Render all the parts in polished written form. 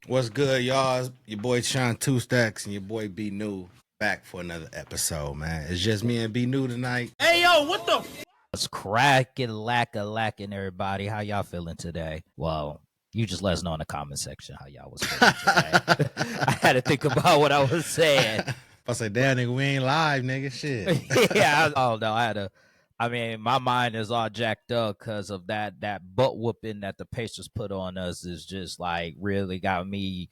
What's good, y'all? It's your boy Sean Two Stacks and your boy B New back for another episode, man. It's just me and B New tonight. Hey, yo, what the It's cracking, lacking, everybody. How y'all feeling today? Well, you just let us know in the comment section how y'all was feeling today. I had to think about what I was saying. I say, damn, nigga, we ain't live, nigga. Shit. Yeah. Oh no, my mind is all jacked up because of that butt whooping that the Pacers put on us is just like really got me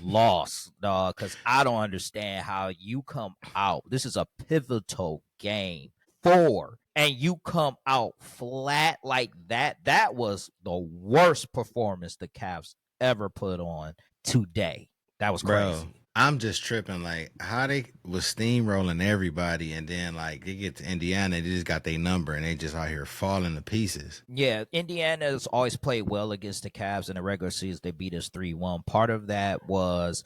lost, dog. Because I don't understand how you come out. This is a pivotal game. 4 and you come out flat like that. That was the worst performance the Cavs ever put on today. That was crazy. Bro, I'm just tripping. Like, how they was steamrolling everybody, and then, like, they get to Indiana, they just got their number, and they just out here falling to pieces. Yeah, Indiana's always played well against the Cavs in the regular season. They beat us 3-1. Part of that was,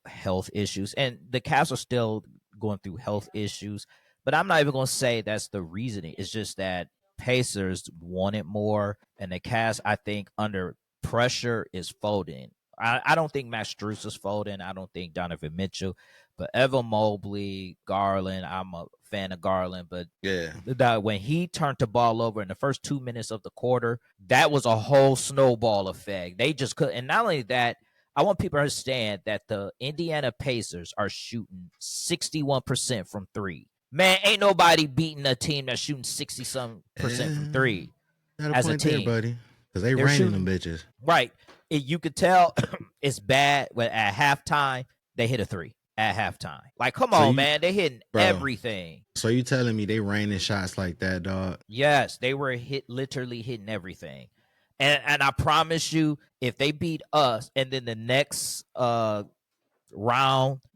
health issues. And the Cavs are still going through health issues. But I'm not even going to say that's the reasoning. It's just that Pacers wanted more, and the Cavs, I think, under pressure is folding. I don't think Max Strus is folding. I don't think Donovan Mitchell. But Evan Mobley, Garland, I'm a fan of Garland. But yeah, when he turned the ball over in the first 2 minutes of the quarter, that was a whole snowball effect. They just couldn't. And not only that, I want people to understand that the Indiana Pacers are shooting 61% from three. Man, ain't nobody beating a team that's shooting 60-some% from three as a team, buddy. Because they're raining them bitches. Right. You could tell it's bad when at halftime they hit a three at halftime. Like, come on, man. They hitting everything. So you telling me they raining shots like that, dog? Yes, they were literally hitting everything. And I promise you, if they beat us and then the next round,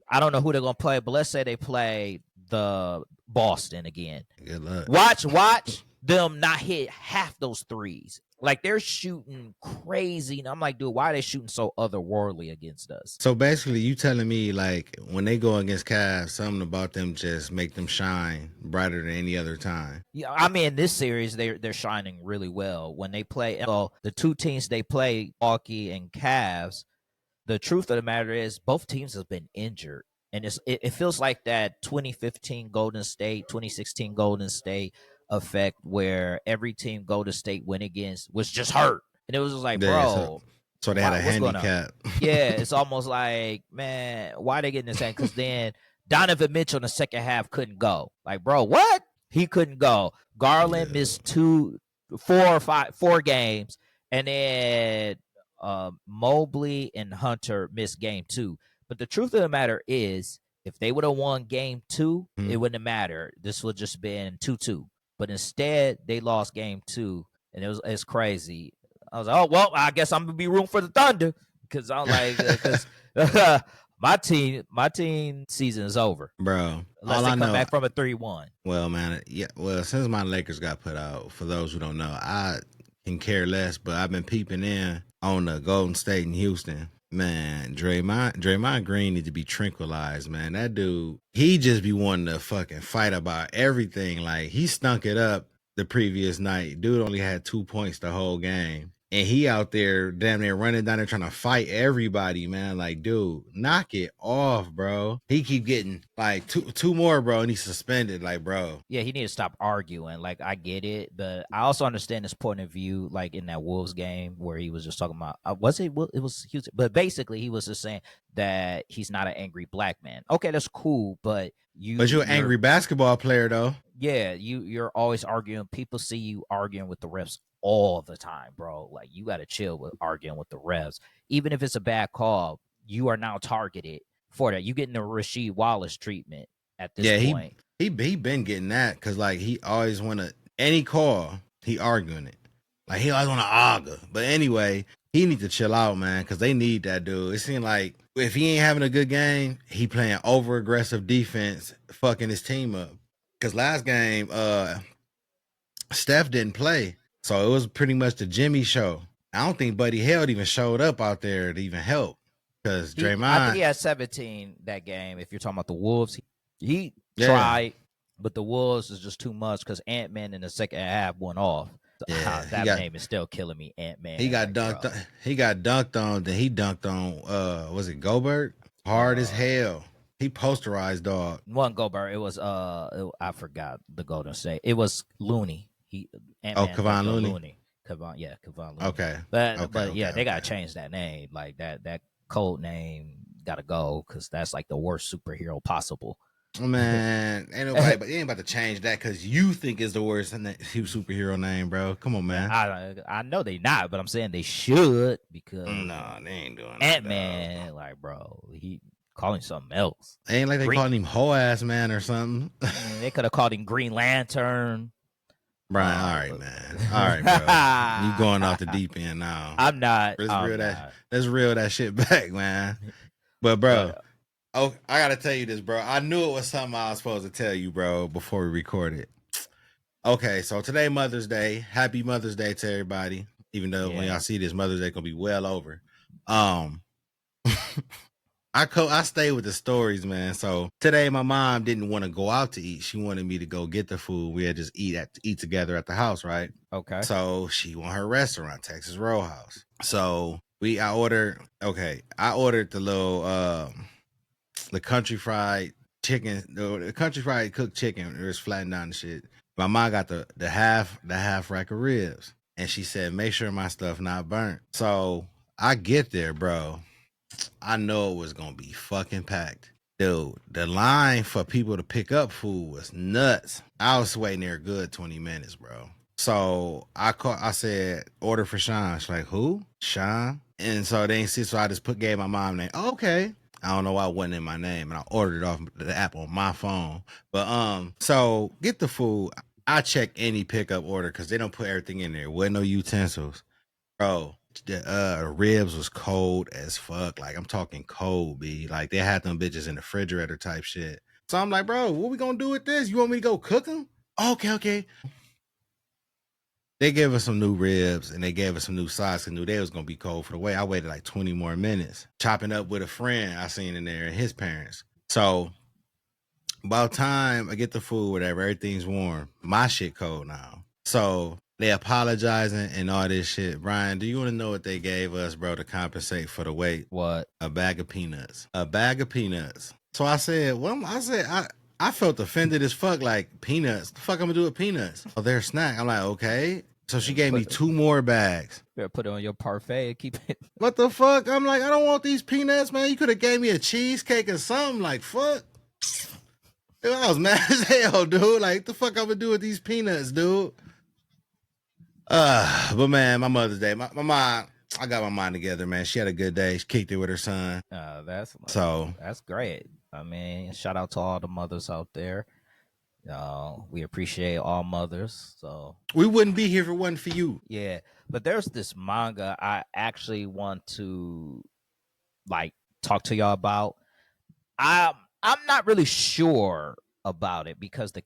I don't know who they're going to play, but let's say they play the Boston again. Good luck. Watch them not hit half those threes. Like, they're shooting crazy. And I'm like, dude, why are they shooting so otherworldly against us? So basically, you telling me, like, when they go against Cavs, something about them just make them shine brighter than any other time. Yeah, I mean, in this series, they're shining really well. When they play, the two teams they play, Milwaukee and Cavs, the truth of the matter is both teams have been injured. And it feels like that 2015 Golden State, 2016 Golden State effect where every team Golden State went against was just hurt. And it was just like, bro. So they had a handicap. Yeah, it's almost like, man, why they getting this hand? Because then Donovan Mitchell in the second half couldn't go. Like, bro, what? He couldn't go. Garland missed 4 games. And then Mobley and Hunter missed game 2. But the truth of the matter is, if they would have won game 2, it wouldn't have mattered. This would just been 2-2. But instead, they lost game 2, and it's crazy. I was like, oh, well, I guess I'm going to be rooting for the Thunder because I'm like, because my team season is over. Bro. Unless they come back from a 3-1. Well, man, yeah. Well, since my Lakers got put out, for those who don't know, I can care less, but I've been peeping in on the Golden State and Houston. Man, Draymond Green need to be tranquilized, man. That dude, he just be wanting to fucking fight about everything. Like, he stunk it up the previous night. Dude only had 2 points the whole game. And he out there damn near running down there trying to fight everybody, man. Like, dude, knock it off, bro. He keep getting like two more, bro, and he's suspended. Like, bro. Yeah, he need to stop arguing. Like, I get it, but I also understand his point of view. Like in that Wolves game where he was just talking about, it was Houston, but basically he was just saying that he's not an angry black man. Okay, that's cool, but you're an angry basketball player, though. Yeah, you're always arguing. People see you arguing with the refs all the time, bro. Like, you got to chill with arguing with the refs. Even if it's a bad call, you are now targeted for that. You getting the Rasheed Wallace treatment at this point. He been getting that because, like, he always want to, any call, he arguing it. Like, he always want to argue. But anyway, he need to chill out, man, because they need that dude. It seemed like if he ain't having a good game, he playing over-aggressive defense, fucking his team up. Because last game, Steph didn't play. So it was pretty much the Jimmy show. I don't think Buddy Hield even showed up out there to even help. Because Draymond, I think he had 17 that game. If you're talking about the Wolves, he tried, but the Wolves is just too much because Ant-Man in the second half went off. Yeah, that name is still killing me. Ant-Man. he got Like, dunked. bro. He got dunked on. Then he dunked on. Was it Gobert? Hard as hell. He posterized dog. One Gobert. It was I forgot the Golden State. It was Looney. Ant-Man Kevon dunked on Looney. Looney. Kevon Looney. Okay. But yeah, they gotta Okay. change that name. Like that code name gotta go because that's like the worst superhero possible. Man, ain't nobody, but you ain't about to change that because you think it's the worst superhero name, bro. Come on, man. I know they not, but I'm saying they should because No, they ain't doing that. Ant-Man, like, bro, he calling something else. Ain't like they calling him Hoe Ass Man or something. They could have called him Green Lantern. Brian, all right, man. All right, bro. You going off the deep end now. I'm not. Let's reel that shit back, man. But bro, I gotta tell you this, bro. I knew it was something I was supposed to tell you, bro, before we recorded. Okay, so today Mother's Day. Happy Mother's Day to everybody. Even though when y'all see this, Mother's Day gonna be well over. I stay with the stories, man. So today my mom didn't want to go out to eat. She wanted me to go get the food. We had just eat together at the house, right? Okay. So she went her restaurant, Texas Roadhouse. So I ordered the little the country fried chicken, the country fried cooked chicken. It was flattened down and shit. My mom got the half rack of ribs, and she said, "Make sure my stuff not burnt." So I get there, bro. I know it was gonna be fucking packed. Dude, the line for people to pick up food was nuts. I was waiting there a good 20 minutes, bro. So I said, order for Sean. She's like, who? Sean? And so they didn't see, so I just gave my mom name. Oh, okay. I don't know why it wasn't in my name, and I ordered it off the app on my phone. But so get the food. I check any pickup order because they don't put everything in there. Wasn't no utensils. Bro. The ribs was cold as fuck. Like, I'm talking cold, B. Like, they had them bitches in the refrigerator type shit. So I'm like, bro, what we gonna do with this? You want me to go cook them? Okay. They gave us some new ribs and they gave us some new sides and knew they was gonna be cold for the way. I waited like 20 more minutes. Chopping up with a friend I seen in there and his parents. So about time I get the food, whatever, everything's warm. My shit cold now. So they apologizing and all this shit. Brian, do you want to know what they gave us, bro, to compensate for the wait? What? A bag of peanuts. A bag of peanuts. So I said, I felt offended as fuck. Like, peanuts? The fuck I'm gonna do with peanuts? Oh, they're a snack. I'm like, okay. So she gave me 2 more bags. You better put it on your parfait and keep it. What the fuck? I'm like, I don't want these peanuts, man. You could have gave me a cheesecake or something. Like, fuck. Dude, I was mad as hell, dude. Like, the fuck I'm gonna do with these peanuts, dude? But man, my Mother's Day, my mom, I got my mind together, man. She had a good day. She kicked it with her son. That's great. I mean, shout out to all the mothers out there. We appreciate all mothers. So we wouldn't be here if it wasn't for you. Yeah, but there's this manga I actually want to like talk to y'all about. I'm not really sure about it because the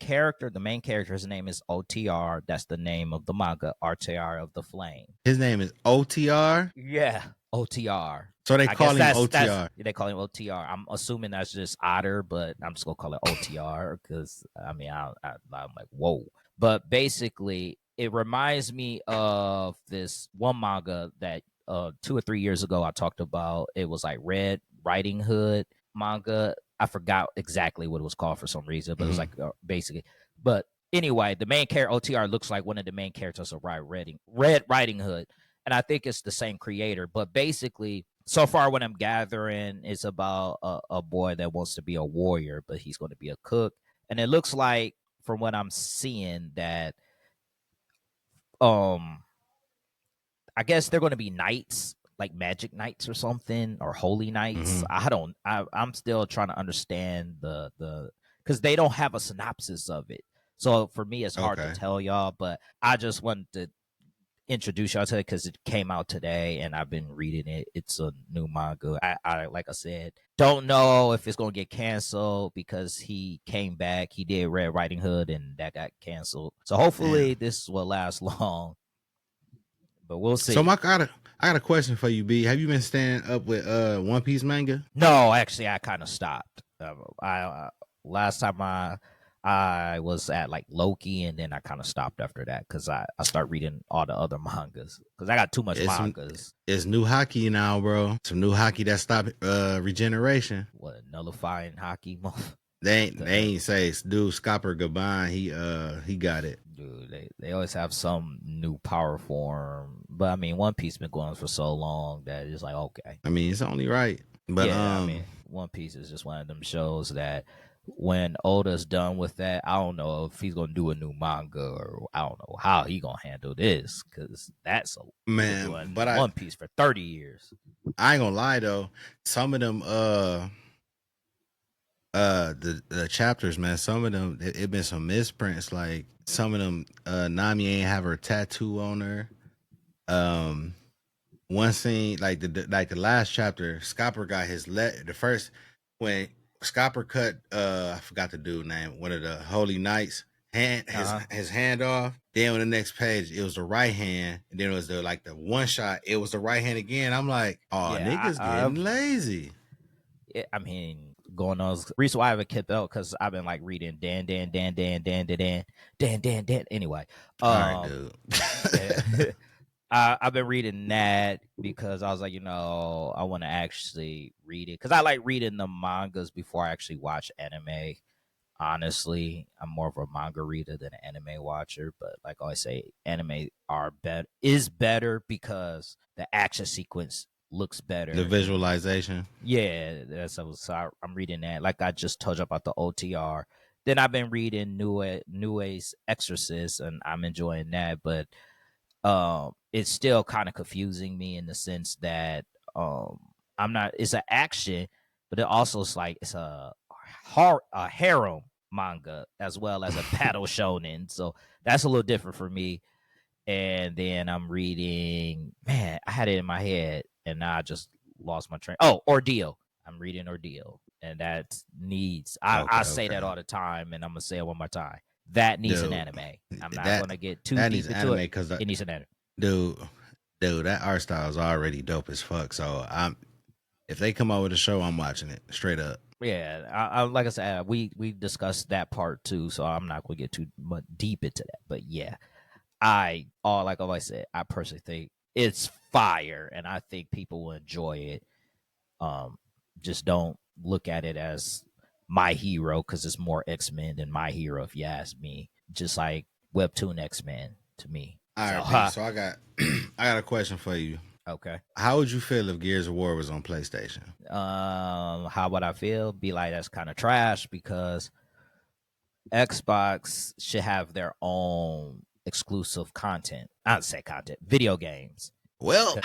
main character, his name is OTR. That's the name of the manga, RTR of the Flame. His name is OTR? Yeah, OTR. So they call him OTR. They call him OTR. I'm assuming that's just Otter, but I'm just gonna call it OTR because I'm like, whoa. But basically, it reminds me of this one manga that 2 or 3 years ago I talked about. It was like Red Riding Hood manga. I forgot exactly what it was called for some reason, but it was like basically. But anyway, the main character OTR looks like one of the main characters of Red Riding Hood, and I think it's the same creator. But basically, so far what I'm gathering is about a boy that wants to be a warrior, but he's going to be a cook, and it looks like from what I'm seeing that, I guess they're going to be knights. Like magic knights or something, or holy knights. I'm still trying to understand the because they don't have a synopsis of it. So for me, it's hard to tell y'all, but I just wanted to introduce y'all to it because it came out today and I've been reading it. It's a new manga. I like I said, don't know if it's going to get canceled because he came back. He did Red Riding Hood and that got canceled. So hopefully this will last long, but we'll see. So I got a question for you, B. Have you been staying up with One Piece manga? No, actually, I kind of stopped. Last time I I was at like Loki, and then I kind of stopped after that because I start reading all the other mangas because I got too much It's mangas. it's new hockey now, bro. Some new hockey that stopped regeneration. What, nullifying hockey? They ain't say dude Scopper goodbye. He got it. Dude, they always have some new power form, but I mean, One Piece been going on for so long that it's like, okay, I mean, it's only right. But yeah. I mean, One Piece is just one of them shows that when Oda's done with that, I don't know if he's gonna do a new manga, or I don't know how he gonna handle this, because that's a he been man, doing but One Piece for 30 years. I ain't gonna lie though. Some of them the chapters, man, some of them it been some misprints. Like some of them Nami ain't have her tattoo on her. One scene like the last chapter, Scopper got his the first when Scopper cut I forgot the dude name, one of the holy knights hand his hand off. Then on the next page it was the right hand, and then it was the like the one shot, it was the right hand again. I'm like, oh, Yeah, niggas getting lazy. I mean, going on. Reason why I haven't kept up because I've been like reading Dan. Anyway, All right, dude. yeah. I've been reading that because I was like, I want to actually read it because I like reading the mangas before I actually watch anime. Honestly, I'm more of a manga reader than an anime watcher, but like I always say, anime is better because the action sequence looks better. The visualization. Yeah, so I'm reading that. Like I just told you about the OTR. Then I've been reading Nue's Exorcist, and I'm enjoying that, but it's still kind of confusing me in the sense that I'm not. It's an action, but it also is like it's a harem manga as well as a paddle shonen. So that's a little different for me. And then I'm reading. Man, I had it in my head, and now I just lost my train. Oh, Ordeal. I'm reading Ordeal, and that needs. I say that all the time, and I'm gonna say it one more time. That needs an anime. I'm not gonna get too deep into it. Because it needs an anime. Dude, that art style is already dope as fuck. So if they come out with a show, I'm watching it straight up. Yeah, I like I said, we discussed that part too, so I'm not gonna get too much deep into that. But yeah, like I said, I personally think it's fire, and I think people will enjoy it. Just don't look at it as My Hero because it's more X-Men than My Hero, if you ask me. Just like Webtoon X-Men to me. All right, so I got I got a question for you. Okay. How would you feel if Gears of War was on PlayStation? How would I feel? Be like, that's kind of trash because Xbox should have their own exclusive content. I'd say content, video games. Well,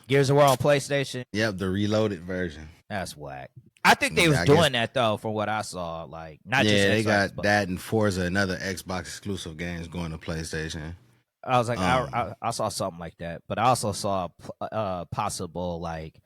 Gears of War on PlayStation. Yep, the reloaded version. That's whack. I think they was doing that though, from what I saw. Like, not just Xbox, they got that and Forza, another Xbox exclusive games going to PlayStation. I was like, I saw something like that, but I also saw possible like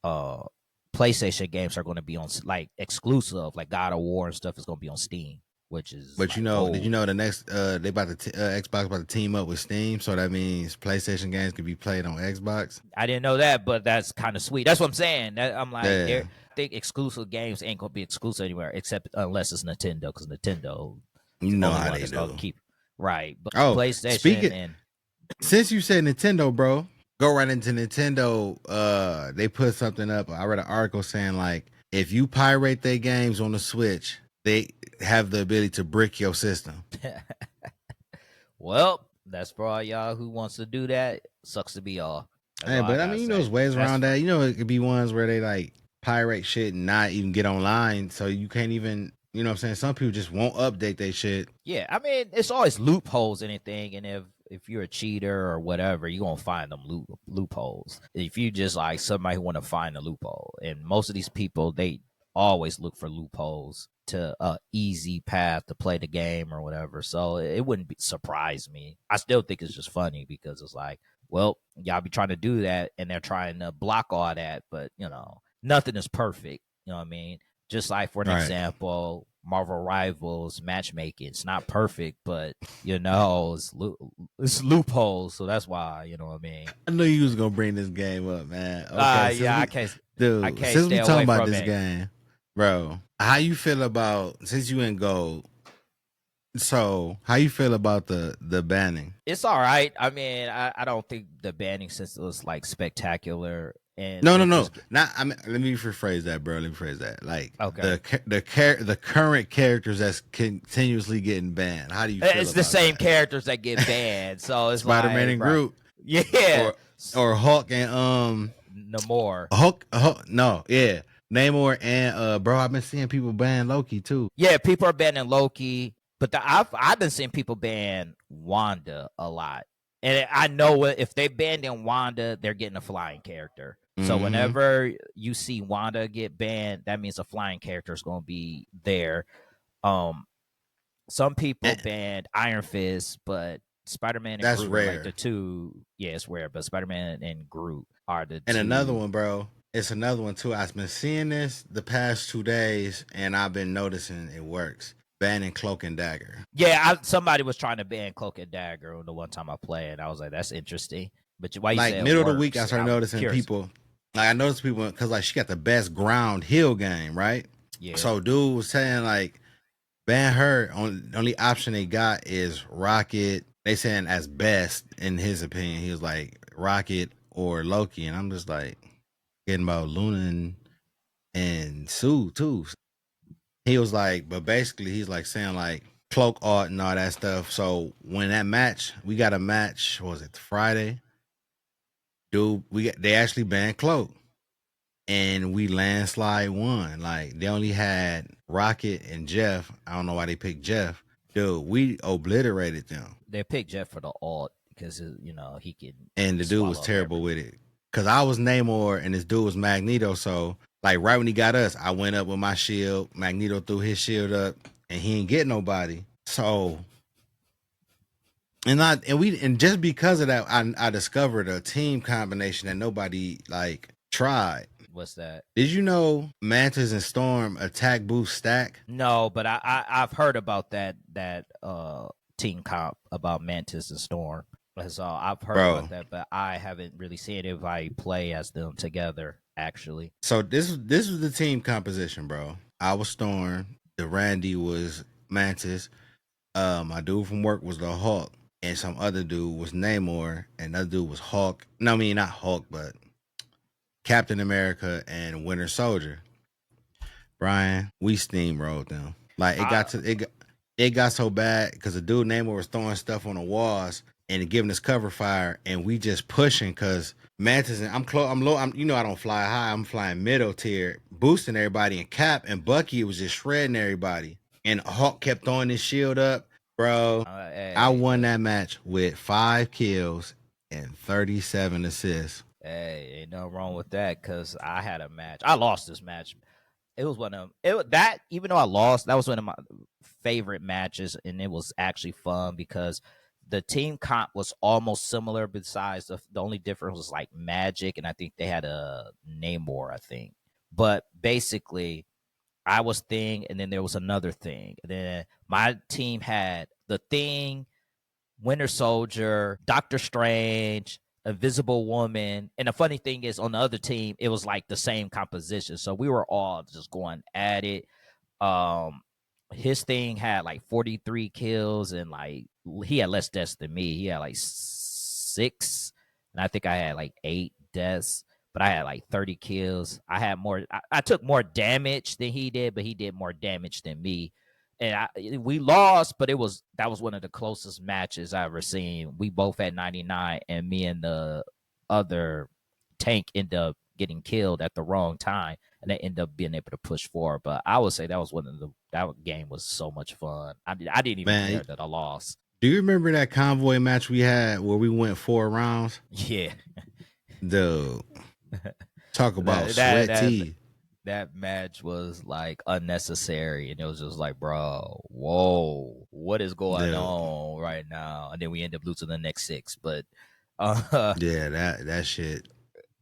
PlayStation games are going to be on like exclusive, like God of War and stuff is going to be on Steam, which is. But like, did you know the next they about to Xbox about to team up with Steam, so that means PlayStation games can be played on Xbox. I didn't know that, but that's kind of sweet. That's what I'm saying. I'm like, I think exclusive games ain't going to be exclusive anywhere except unless it's Nintendo, because Nintendo, you know how they do. Keep right, but PlayStation. Since you said Nintendo, bro, go right into Nintendo. They put something up. I read an article saying like if you pirate their games on the Switch, they have the ability to brick your system. Well, that's for all y'all who wants to do that. Sucks to be y'all. Hey, but I mean, there's ways around that. It could be ones where they like pirate shit and not even get online, so you can't even. You know what I'm saying? Some people just won't update their shit. Yeah, I mean, it's always loopholes in anything, and if you're a cheater or whatever, you're gonna find them loopholes. If you just like somebody who want to find a loophole, and most of these people, they always look for loopholes to a easy path to play the game or whatever. So it wouldn't surprise me. I still think it's just funny because it's like, well, y'all be trying to do that, and they're trying to block all that, but nothing is perfect. You know what I mean? Just like, for an example, Marvel Rivals matchmaking. It's not perfect, but, it's loopholes. So that's why, you know what I mean? I knew you was going to bring this game up, man. Okay, I can't. Dude, I can't since stay we talking away about from this it. game, bro, how you feel about, since you in gold, So, how you feel about the banning? It's all right. I mean, I don't think the banning system was like spectacular, and No, no, they no. just Not. I mean, let me rephrase that, bro. Let me rephrase that. Like okay. the current characters that's continuously getting banned. How do you feel It's the about same that? characters that get banned, so it's Spider Man like, and bro, Groot, yeah, or Hulk and no more. Hulk. No, yeah, Namor and bro. I've been seeing people ban Loki too. Yeah, people are banning Loki, but I've been seeing people ban Wanda a lot, and I know if they banned in Wanda, they're getting a flying character. So Mm-hmm. whenever you see Wanda get banned, that means a flying character is going to be there. Um, some people And banned Iron Fist, but Spider Man and that's Groot are like the rare. two. Yeah, it's rare, but Spider Man and Groot are the And another two. one, bro. It's another one too. I've been seeing this the past 2 days, and I've been noticing it works. Banning Cloak and Dagger. Yeah, somebody was trying to ban Cloak and Dagger the one time I played. I was like, that's interesting. But why you Like say it middle of the week, I works? started I'm noticing curious. people. Like I noticed people because like she got the best ground heal game, right? Yeah, So dude was saying like ban her. Only option they got is Rocket. They saying as best in his opinion. He was like Rocket or Loki, and I'm just like getting about Luna and Sue too. He was like, but basically he's like saying like cloak art and all that stuff. So when that match, we got a match. What was it Friday? Dude, they actually banned cloak, and we landslide won. Like they only had Rocket and Jeff. I don't know why they picked Jeff. Dude, we obliterated them, they picked Jeff for the alt because he can and the dude was swallow up terrible everything. with it. Cause I was Namor and this dude was Magneto. So like right when he got us, I went up with my shield. Magneto threw his shield up, and he didn't get nobody. So and just because of that, I discovered a team combination that nobody like tried. What's that? Did you know Mantis and Storm attack boost stack? No, but I've heard about that team comp about Mantis and Storm. So I've heard about Bro. that, but I haven't really seen if I play as them together. Actually, So this was the team composition, bro. I was Storm, the Randy was Mantis, my dude from work was the Hulk, and some other dude was Namor, and another dude was Hulk. No, I mean not Hulk, but Captain America and Winter Soldier. Brian, we steamrolled them. Like I it got so bad because the dude Namor was throwing stuff on the walls and giving us cover fire, and we just pushing because Mantis and I'm close. I'm low. I don't fly high. I'm flying middle tier, boosting everybody. And Cap and Bucky was just shredding everybody. And Hulk kept throwing his shield up, bro. I hey, won that match with 5 kills and 37 assists. hey, ain't nothing wrong with that because I had a match. I lost this match. It was one of that. Even though I lost, that was one of my favorite matches, and it was actually fun because the team comp was almost similar. Besides, the only difference was like Magic, and I think they had a Namor, I think. But basically, I was Thing, and then there was another Thing. And then my team had the Thing, Winter Soldier, Doctor Strange, Invisible Woman. And the funny thing is, on the other team, it was like the same composition. So we were all just going at it. Um, his thing had like 43 kills, and like he had less deaths than me. He had like 6, and I think I had like 8 deaths. But I had like 30 kills. I had more. I took more damage than he did, but he did more damage than me, and we lost, but that was one of the closest matches I ever seen. We both had 99, and me and the other tank ended up getting killed at the wrong time, and they end up being able to push forward. But I would say that was one of that game was so much fun. I didn't even Man, care that I lost. do you remember that convoy match we had where we went 4 rounds? Yeah, Dude, talk about that that sweat that tea. that match was like unnecessary, and it was just like, bro, whoa, what is going Dude, on right now? And then we end up losing the next 6, but uh yeah, that shit.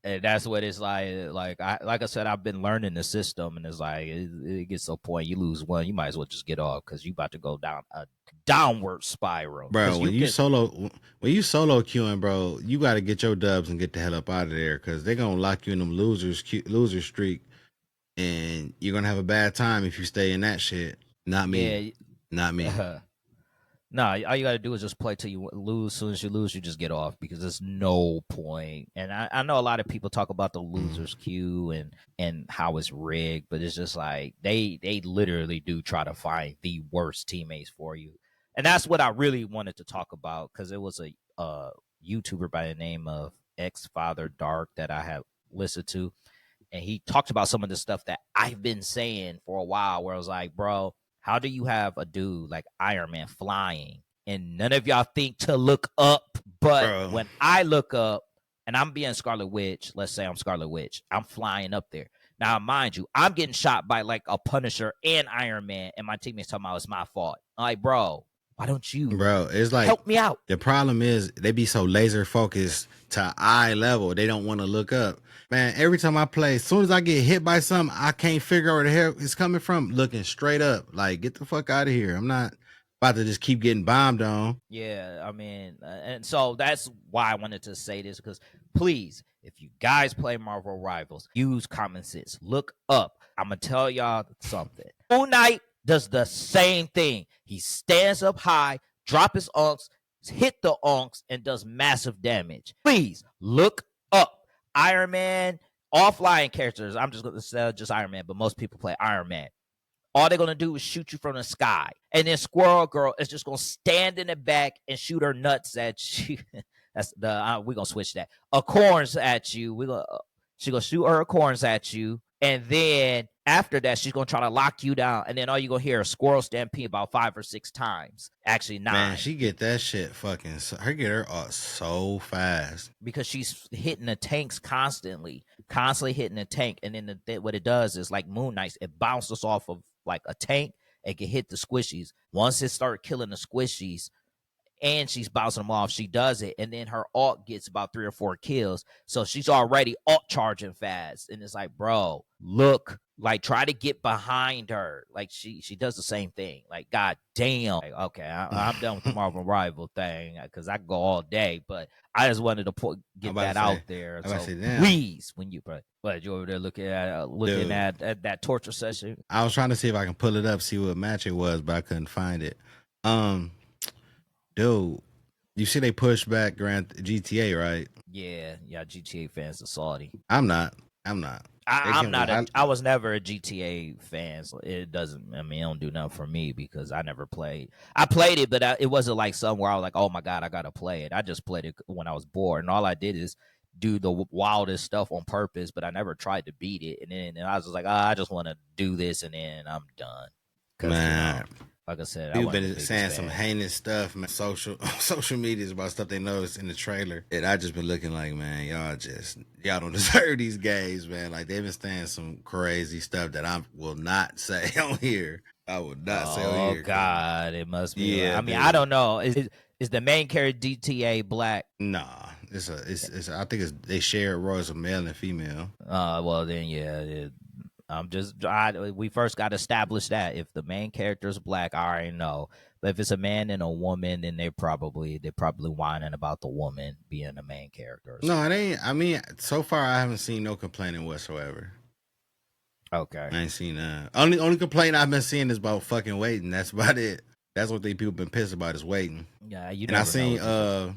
and that's what it's like I said, I've been learning the system, and it's like it gets to a point you lose one, you might as well just get off because you about to go down a downward spiral Bro, because you could. when you solo queuing, bro, you got to get your dubs and get the hell up out of there because they're gonna lock you in them loser streak, and you're gonna have a bad time if you stay in that shit. Not me, Yeah. not me. No, all you got to do is just play till you lose. As soon as you lose, you just get off because there's no point. And I know a lot of people talk about the losers queue and how it's rigged, but it's just like they literally do try to find the worst teammates for you. And that's what I really wanted to talk about because it was a YouTuber by the name of X Father Dark that I have listened to, and he talked about some of the stuff that I've been saying for a while. Where I was like, bro, how do you have a dude like Iron Man flying and none of y'all think to look up? But Bro. when I look up and I'm being Scarlet Witch, let's say I'm Scarlet Witch, I'm flying up there. Now, mind you, I'm getting shot by like a Punisher and Iron Man, and my teammates talking about it's my fault. I'm like, bro, why don't you It's like help me out? The problem is they be so laser focused to eye level, they don't want to look up. Man, every time I play, as soon as I get hit by something, I can't figure out where the hell it's coming from. Looking straight up, like get the fuck out of here. I'm not about to just keep getting bombed on. Yeah, I mean, and so that's why I wanted to say this because please, if you guys play Marvel Rivals, use common sense. Look up. I'm gonna tell y'all something. Moon Knight does the same thing. He stands up high, drop his unks, hit the unks, and does massive damage. Please look up. Iron Man, offline characters. I'm just gonna say just Iron Man, but most people play Iron Man. All they're gonna do is shoot you from the sky, and then Squirrel Girl is just gonna stand in the back and shoot her nuts at you. That's the we're gonna switch that. Acorns at you. She gonna shoot her acorns at you, and then after that, she's gonna try to lock you down, and then all you gonna hear is Squirrel Stampede about 5 or 6 times. Actually, 9. Man, she get that shit fucking. Her get her up so fast because she's hitting the tanks constantly hitting the tank, and then what it does is like Moon Knight, it bounces off of like a tank. It can hit the squishies. Once it start killing the squishies, and she's bouncing them off, she does it, and then her alt gets about 3 or 4 kills. So she's already alt charging fast, and it's like, bro, look, like try to get behind her. Like she does the same thing. Like, god damn. Like, okay, I'm done with the Marvel Rival thing because I can go all day, but I just wanted to get that out there. So please, when you but you over there looking at that torture session. I was trying to see if I can pull it up, see what match it was, but I couldn't find it. Dude, you see they pushed back GTA, right? Yeah, GTA fans are salty. I'm not. I was never a GTA fan, so it doesn't. I mean, it don't do nothing for me because I never played. I played it, but it wasn't like somewhere I was like, "Oh my god, I gotta play it." I just played it when I was bored, and all I did is do the wildest stuff on purpose. But I never tried to beat it, and I was just like, I just want to do this, and then I'm done. Man. Like I said, people been saying some heinous stuff, man. Social media is about stuff they noticed in the trailer. And I just been looking like, man, y'all don't deserve these games, man. Like they've been saying some crazy stuff that I will not say on here. I will not say on here. Oh God, it must be. Yeah, I mean, I don't know. Is the main character GTA black? Nah, it's I think they share roles of male and female. Well then, yeah. We first got to establish that if the main character is black, I already know. But if it's a man and a woman, then they're probably whining about the woman being the main character. No, it ain't. I mean, so far I haven't seen no complaining whatsoever. Okay, I ain't seen that. Only complaint I've been seeing is about fucking waiting. That's about it. That's what people been pissed about is waiting. Yeah, you. And I seen and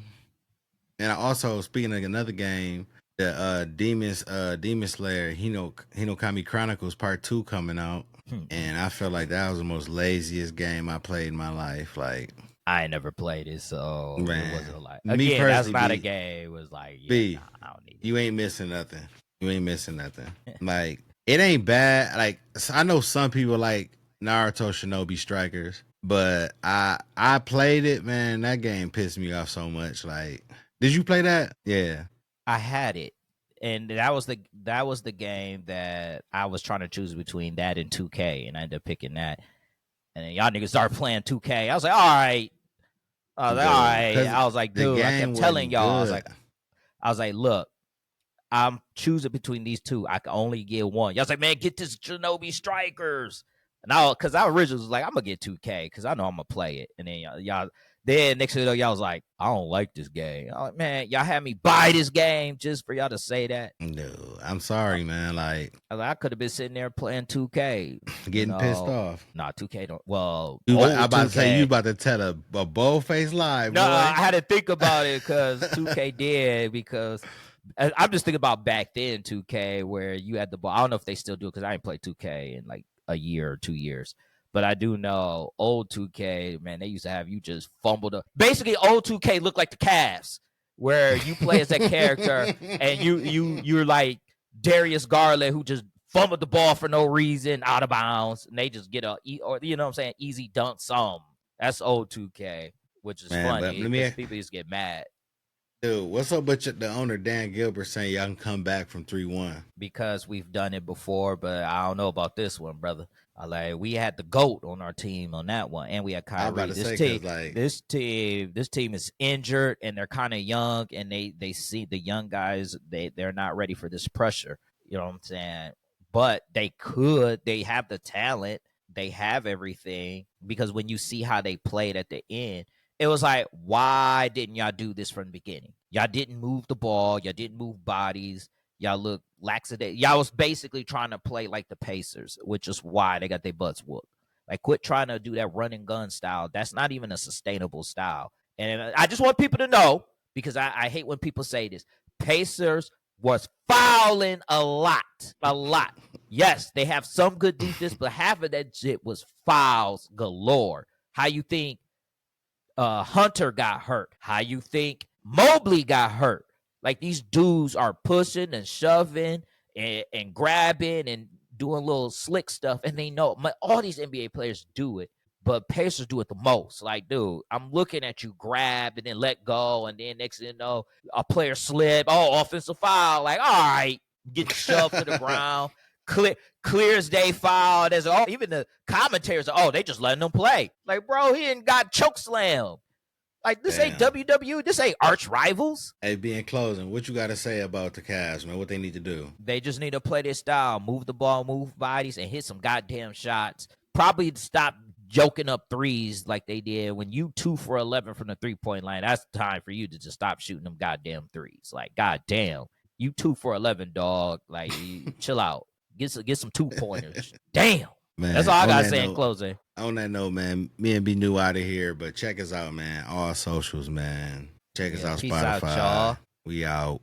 I also, speaking of another game, the Demon Slayer Hinokami Chronicles Part 2 coming out, and I feel like that was the most laziest game I played in my life. Like I ain't never played it, so man, it wasn't like again. That's not a game. It was like I don't need it. You ain't missing nothing. Like it ain't bad. Like I know some people like Naruto Shinobi Strikers, but I played it, man. That game pissed me off so much. Like, did you play that? Yeah. I had it, and that was the game that I was trying to choose between that and 2K, and I ended up picking that. And then y'all niggas started playing 2K. I was like, all right. All right. I was like, dude, I kept telling y'all. I was like, look, I'm choosing between these two. I can only get one. Y'all was like, man, get this Shinobi Strikers. And because I originally was like, I'm gonna get 2K because I know I'm gonna play it. And then y'all Then next thing you know, y'all was like, I don't like this game. I'm like, man, y'all had me buy this game just for y'all to say that. No, I'm sorry, man. Like, I could have been sitting there playing 2K. getting pissed off. Nah, 2K don't. Well, I'm about 2K. to say, you about to tell a bold-faced lie, No, boy. I had to think about it because 2K did, because I'm just thinking about back then 2K where you had the ball. I don't know if they still do it because I ain't played 2K in like a year or 2 years. But I do know old 2K, man, they used to have you just fumbled up. Basically, old 2K looked like the Cavs, where you play as that character and you're like Darius Garland, who just fumbled the ball for no reason out of bounds, and they just get or you know what I'm saying, easy dunk some. That's old 2K, which is funny because people just get mad. Dude, what's up with the owner Dan Gilbert saying y'all can come back from 3-1? Because we've done it before, but I don't know about this one, brother. We had the GOAT on our team on that one, and we had Kyrie. This team is injured, and they're kind of young, and they see the young guys. They're not ready for this pressure. You know what I'm saying? But they have the talent. They have everything, because when you see how they played at the end, it was like, why didn't y'all do this from the beginning? Y'all didn't move the ball. Y'all didn't move bodies. Y'all look laxative. Y'all was basically trying to play like the Pacers, which is why they got their butts whooped. Like, quit trying to do that run and gun style. That's not even a sustainable style. And I just want people to know, because I hate when people say this. Pacers was fouling a lot. Yes, they have some good defense, but half of that shit was fouls galore. How you think Hunter got hurt? How you think Mobley got hurt? Like, these dudes are pushing and shoving and grabbing and doing little slick stuff, and they know all these NBA players do it, but Pacers do it the most. Like, dude, I'm looking at you grab and then let go, and then next thing you know, a player slip. Oh, offensive foul. Like, all right, getting shoved to the ground. Clear as day foul. There's even the commentators are, they just letting them play. Like, bro, he ain't got choke slam. Like, this ain't WWE. This ain't arch rivals. Hey, be in closing, what you got to say about the Cavs, man? What they need to do? They just need to play their style. Move the ball, move bodies, and hit some goddamn shots. Probably stop joking up threes like they did. When you 2 for 11 from the 3-point line, that's time for you to just stop shooting them goddamn threes. Like, goddamn. You 2 for 11, dog. Like, chill out. Get some 2-pointers. Damn. Man, that's all I got to say in closing. On that note, man, me and B New out of here, but check us out, man. All socials, man. Check us out, Spotify. Out, y'all. We out.